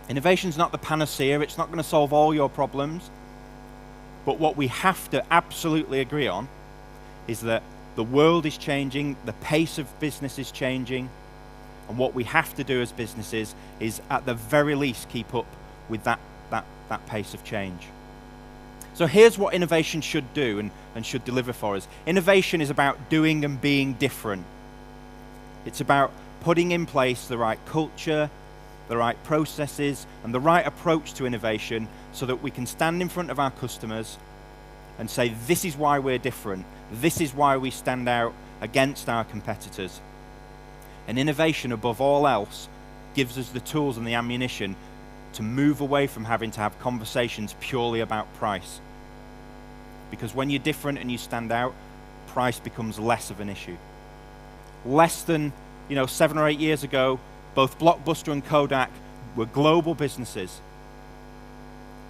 Innovation's not the panacea, it's not going to solve all your problems, but what we have to absolutely agree on is that the world is changing, the pace of business is changing, and what we have to do as businesses is at the very least keep up with that pace of change. So here's what innovation should do and should deliver for us. Innovation is about doing and being different. It's about putting in place the right culture, the right processes, and the right approach to innovation so that we can stand in front of our customers and say, this is why we're different. This is why we stand out against our competitors. And innovation, above all else, gives us the tools and the ammunition to move away from having to have conversations purely about price. Because when you're different and you stand out, price becomes less of an issue. Less than 7 or 8 years ago, both Blockbuster and Kodak were global businesses.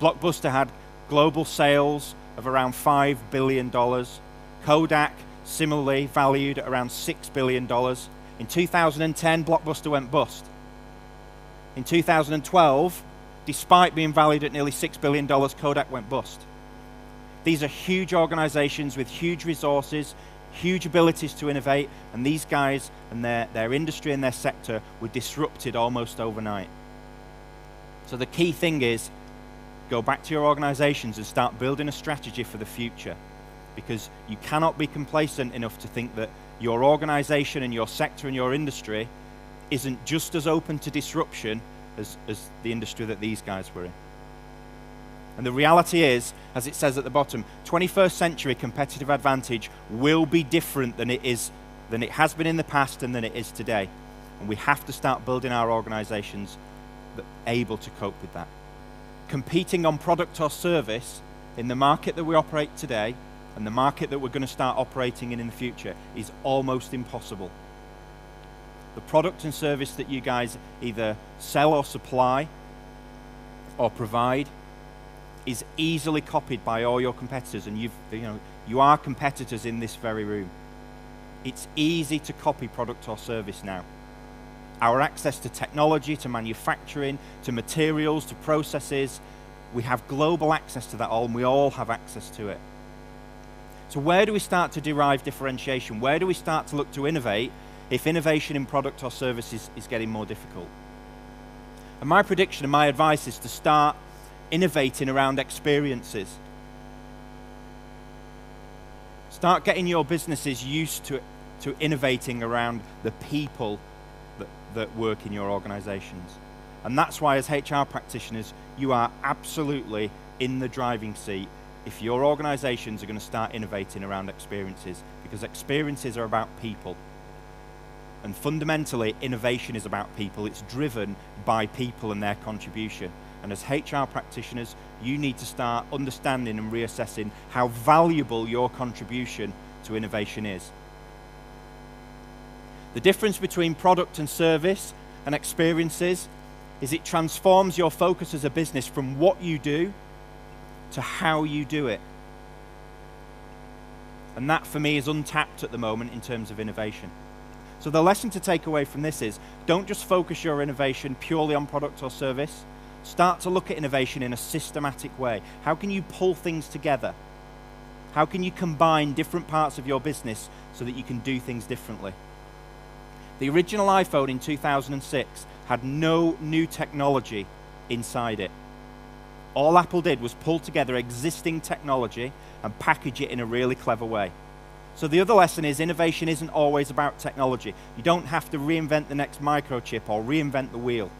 Blockbuster had global sales of around $5 billion. Kodak, similarly valued at around $6 billion. In 2010, Blockbuster went bust. In 2012, despite being valued at nearly $6 billion, Kodak went bust. These are huge organizations with huge resources, huge abilities to innovate, and these guys and their industry and their sector were disrupted almost overnight. So the key thing is, go back to your organizations and start building a strategy for the future, because you cannot be complacent enough to think that your organization and your sector and your industry isn't just as open to disruption as the industry that these guys were in. And the reality is, as it says at the bottom, 21st century competitive advantage will be different than it has been in the past and than it is today. And we have to start building our organizations that are able to cope with that. Competing on product or service in the market that we operate today and the market that we're going to start operating in the future is almost impossible. The product and service that you guys either sell or supply or provide is easily copied by all your competitors, and you are competitors in this very room. It's easy to copy product or service now. Our access to technology, to manufacturing, to materials, to processes, we have global access to that all, and we all have access to it. So where do we start to derive differentiation? Where do we start to look to innovate if innovation in product or services is getting more difficult? And my prediction and my advice is to start innovating around experiences. Start getting your businesses used to innovating around the people that work in your organizations. And that's why, as HR practitioners, you are absolutely in the driving seat if your organizations are going to start innovating around experiences, because experiences are about people. And fundamentally, innovation is about people. It's driven by people and their contribution. And as HR practitioners, you need to start understanding and reassessing how valuable your contribution to innovation is. The difference between product and service and experiences is it transforms your focus as a business from what you do to how you do it. And that, for me, is untapped at the moment in terms of innovation. So the lesson to take away from this is, don't just focus your innovation purely on product or service. Start to look at innovation in a systematic way. How can you pull things together? How can you combine different parts of your business so that you can do things differently? The original iPhone in 2006 had no new technology inside it. All Apple did was pull together existing technology and package it in a really clever way. So the other lesson is, innovation isn't always about technology. You don't have to reinvent the next microchip or reinvent the wheel.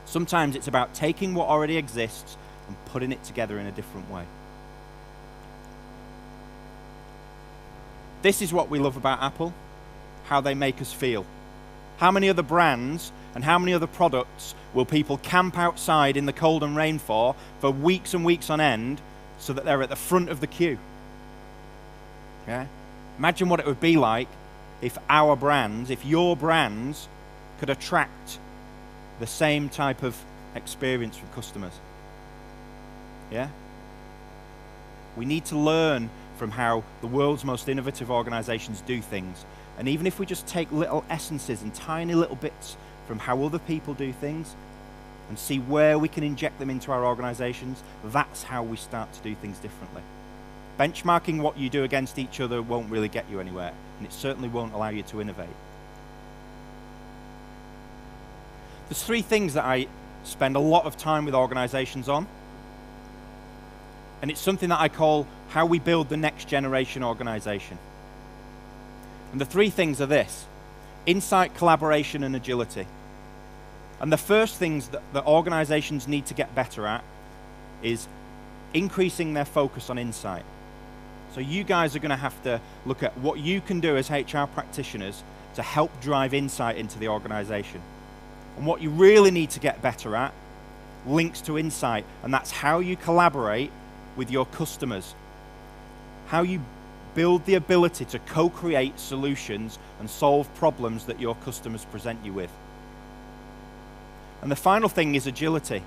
Sometimes it's about taking what already exists and putting it together in a different way. This is what we love about Apple, how they make us feel. How many other brands and how many other products will people camp outside in the cold and rain for weeks and weeks on end so that they're at the front of the queue? Yeah? Imagine what it would be like if our brands, if your brands could attract the same type of experience from customers. Yeah? We need to learn from how the world's most innovative organizations do things. And even if we just take little essences and tiny little bits from how other people do things, and see where we can inject them into our organizations, that's how we start to do things differently. Benchmarking what you do against each other won't really get you anywhere, and it certainly won't allow you to innovate. There's 3 things that I spend a lot of time with organizations on, and it's something that I call how we build the next generation organization. And the 3 things are this: insight, collaboration, and agility. And the first things that organizations need to get better at is increasing their focus on insight. So you guys are going to have to look at what you can do as HR practitioners to help drive insight into the organization. And what you really need to get better at links to insight, and that's how you collaborate with your customers, how you build the ability to co-create solutions and solve problems that your customers present you with. And the final thing is agility,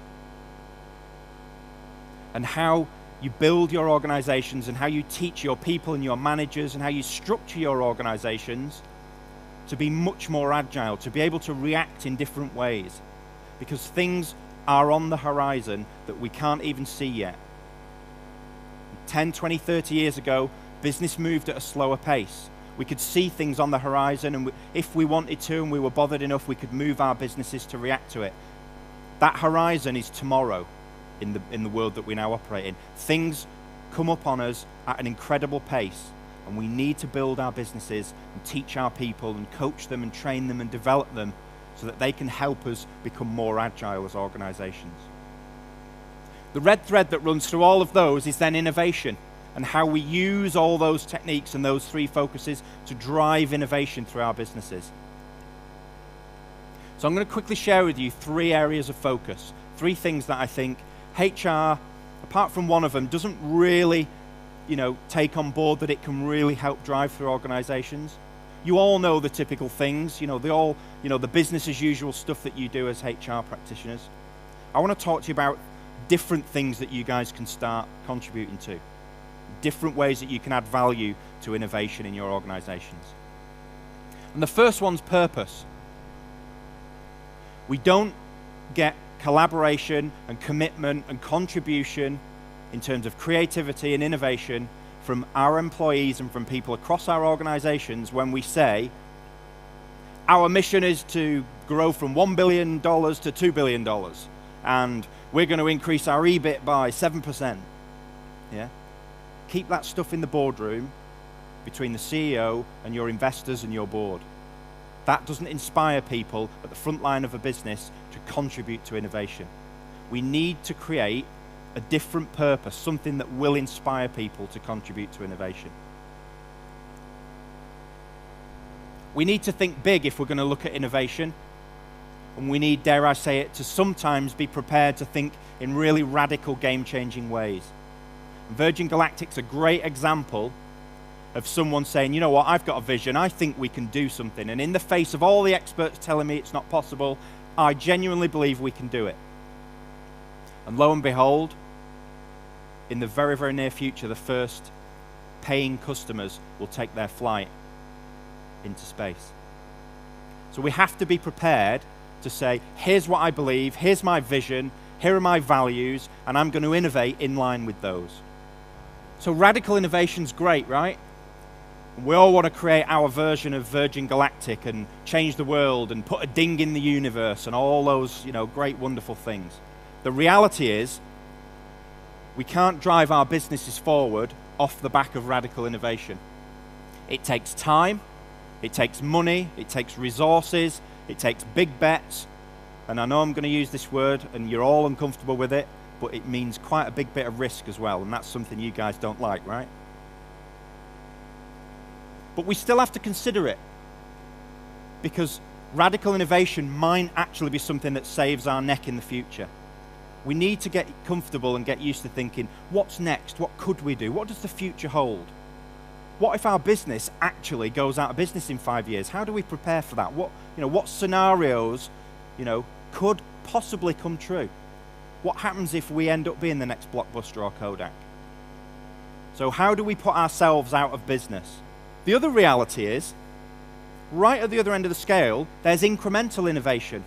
and how you build your organizations and how you teach your people and your managers and how you structure your organizations to be much more agile, to be able to react in different ways, because things are on the horizon that we can't even see yet. 10, 20, 30 years ago, business moved at a slower pace. We could see things on the horizon, and if we wanted to and we were bothered enough, we could move our businesses to react to it. That horizon is tomorrow in the world that we now operate in. Things come up on us at an incredible pace, and we need to build our businesses and teach our people and coach them and train them and develop them so that they can help us become more agile as organizations. The red thread that runs through all of those is then innovation, and how we use all those techniques and those 3 focuses to drive innovation through our businesses. So I'm going to quickly share with you 3 areas of focus, 3 things that I think HR, apart from one of them, doesn't really, take on board that it can really help drive through organizations. You all know the typical things, the business as usual stuff that you do as HR practitioners. I want to talk to you about different things that you guys can start contributing to, different ways that you can add value to innovation in your organizations. And the first one's purpose. We don't get collaboration and commitment and contribution in terms of creativity and innovation from our employees and from people across our organizations when we say our mission is to grow from $1 billion to $2 billion, and we're going to increase our EBIT by 7%. Yeah? Keep that stuff in the boardroom between the CEO and your investors and your board. That doesn't inspire people at the front line of a business to contribute to innovation. We need to create a different purpose, something that will inspire people to contribute to innovation. We need to think big if we're going to look at innovation, and we need, dare I say it, to sometimes be prepared to think in really radical, game-changing ways. Virgin Galactic's a great example of someone saying, you know what, I've got a vision, I think we can do something, and in the face of all the experts telling me it's not possible, I genuinely believe we can do it. And lo and behold, in the very, very near future, the first paying customers will take their flight into space. So we have to be prepared to say, here's what I believe, here's my vision, here are my values, and I'm going to innovate in line with those. So radical innovation's great, right? We all want to create our version of Virgin Galactic and change the world and put a ding in the universe and all those, great, wonderful things. The reality is, we can't drive our businesses forward off the back of radical innovation. It takes time, it takes money, it takes resources, it takes big bets, and I know I'm going to use this word and you're all uncomfortable with it, but it means quite a big bit of risk as well, and that's something you guys don't like, right? But we still have to consider it, because radical innovation might actually be something that saves our neck in the future. We need to get comfortable and get used to thinking, what's next? What could we do? What does the future hold? What if our business actually goes out of business in 5 years? How do we prepare for that? What scenarios, could possibly come true? What happens if we end up being the next Blockbuster or Kodak? So how do we put ourselves out of business? The other reality is, right at the other end of the scale, there's incremental innovation.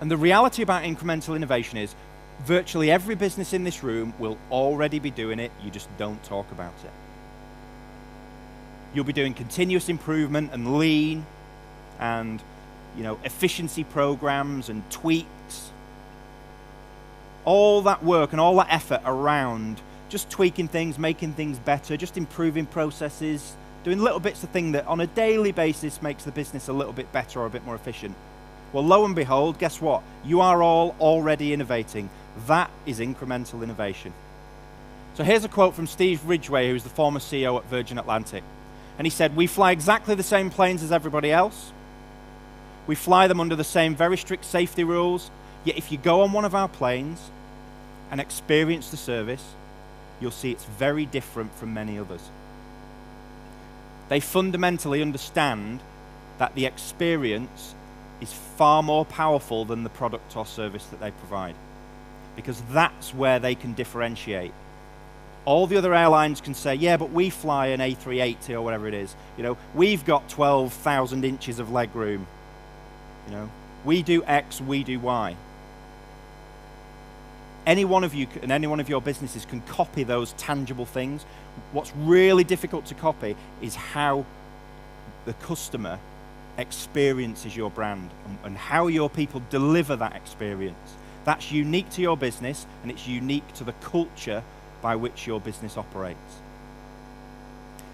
And the reality about incremental innovation is virtually every business in this room will already be doing it, you just don't talk about it. You'll be doing continuous improvement and lean and efficiency programs and tweaks. All that work and all that effort around just tweaking things, making things better, just improving processes, doing little bits of thing that on a daily basis makes the business a little bit better or a bit more efficient. Well, lo and behold, guess what? You are all already innovating. That is incremental innovation. So here's a quote from Steve Ridgway, who's the former CEO at Virgin Atlantic. And he said, "We fly exactly the same planes as everybody else. We fly them under the same very strict safety rules. Yet if you go on one of our planes and experience the service, you'll see it's very different from many others." They fundamentally understand that the experience is far more powerful than the product or service that they provide, because that's where they can differentiate. All the other airlines can say, yeah, but we fly an A380 or whatever it is. We've got 12,000 inches of leg room. We do X, we do Y. Any one of you and any one of your businesses can copy those tangible things. What's really difficult to copy is how the customer experiences your brand and how your people deliver that experience. That's unique to your business, and it's unique to the culture by which your business operates.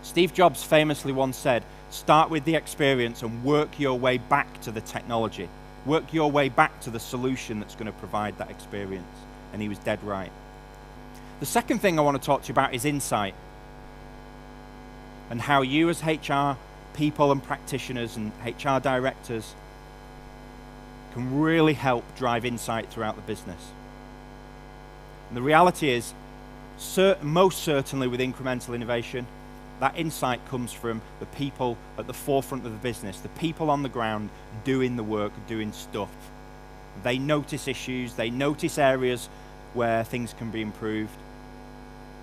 Steve Jobs famously once said, start with the experience and work your way back to the technology. Work your way back to the solution that's going to provide that experience. And he was dead right. The second thing I want to talk to you about is insight, and how you as HR people and practitioners and HR directors can really help drive insight throughout the business. And the reality is, most certainly with incremental innovation, that insight comes from the people at the forefront of the business, the people on the ground doing the work, doing stuff. They notice issues, they notice areas where things can be improved.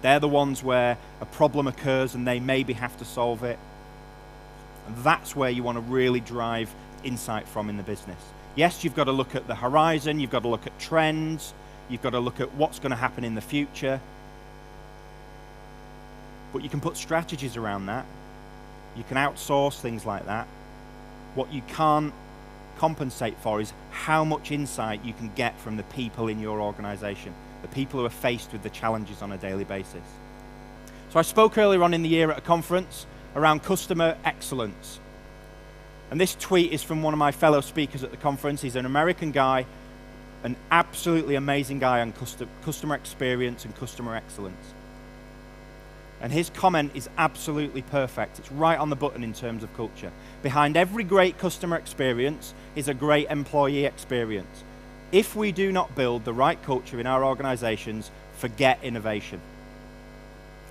They're the ones where a problem occurs and they maybe have to solve it. And that's where you want to really drive insight from in the business. Yes, you've got to look at the horizon, you've got to look at trends, you've got to look at what's going to happen in the future. But you can put strategies around that. You can outsource things like that. What you can't compensate for is how much insight you can get from the people in your organization, the people who are faced with the challenges on a daily basis. So I spoke earlier on in the year at a conference around customer excellence. And this tweet is from one of my fellow speakers at the conference. He's an American guy, an absolutely amazing guy on customer experience and customer excellence. And his comment is absolutely perfect. It's right on the button in terms of culture. Behind every great customer experience is a great employee experience. If we do not build the right culture in our organizations, forget innovation.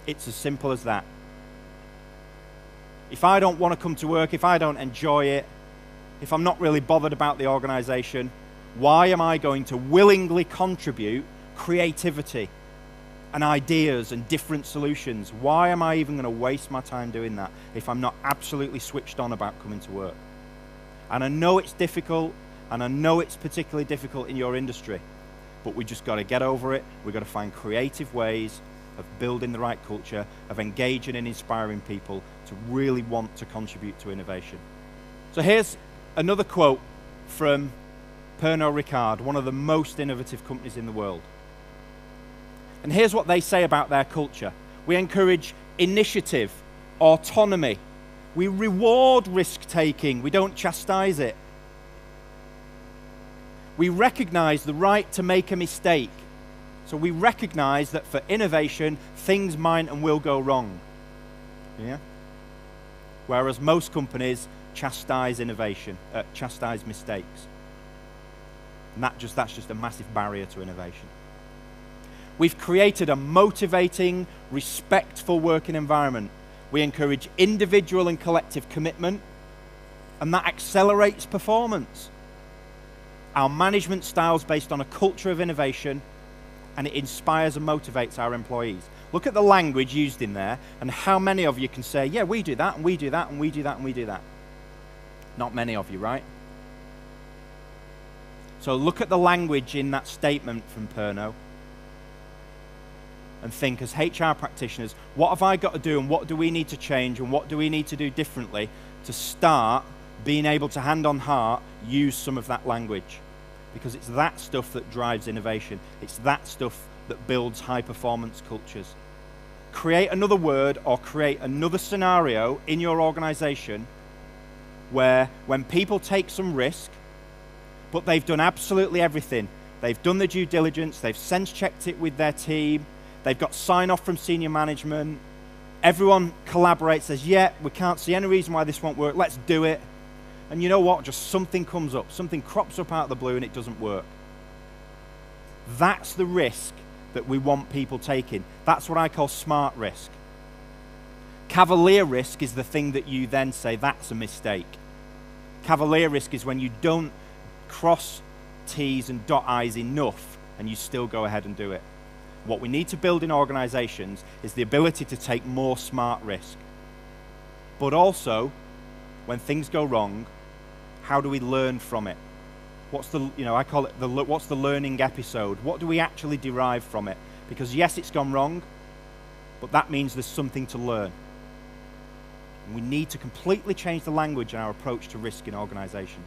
It's as simple as that. If I don't want to come to work, if I don't enjoy it, if I'm not really bothered about the organization, why am I going to willingly contribute creativity and ideas and different solutions? Why am I even going to waste my time doing that if I'm not absolutely switched on about coming to work? And I know it's difficult, and I know it's particularly difficult in your industry, but we just got to get over it. We've got to find creative ways of building the right culture, of engaging and inspiring people to really want to contribute to innovation. So here's another quote from Pernod Ricard, one of the most innovative companies in the world. And here's what they say about their culture. We encourage initiative, autonomy. We reward risk-taking. We don't chastise it. We recognize the right to make a mistake. So we recognize that for innovation, things might and will go wrong. Yeah? Whereas most companies chastise innovation, chastise mistakes. And that's just a massive barrier to innovation. We've created a motivating, respectful working environment. We encourage individual and collective commitment, and that accelerates performance. Our management style is based on a culture of innovation, and it inspires and motivates our employees. Look at the language used in there, and how many of you can say, yeah, we do that, and we do that, and we do that, and we do that. Not many of you, right? So look at the language in that statement from Pernod and think, as HR practitioners, what have I got to do and what do we need to change and what do we need to do differently to start being able to, hand on heart, use some of that language? Because it's that stuff that drives innovation. It's that stuff that builds high-performance cultures. Create another word or create another scenario in your organization where when people take some risk, but they've done absolutely everything. They've done the due diligence, they've sense-checked it with their team, they've got sign-off from senior management, everyone collaborates, says, yeah, we can't see any reason why this won't work, let's do it. And you know what? Just something comes up, something crops up out of the blue and it doesn't work. That's the risk that we want people taking. That's what I call smart risk. Cavalier risk is the thing that you then say, that's a mistake. Cavalier risk is when you don't cross T's and dot I's enough and you still go ahead and do it. What we need to build in organizations is the ability to take more smart risk. But also, when things go wrong, how do we learn from it? What's the, I call it what's the learning episode? What do we actually derive from it? Because yes, it's gone wrong, but that means there's something to learn. And we need to completely change the language and our approach to risk in organizations.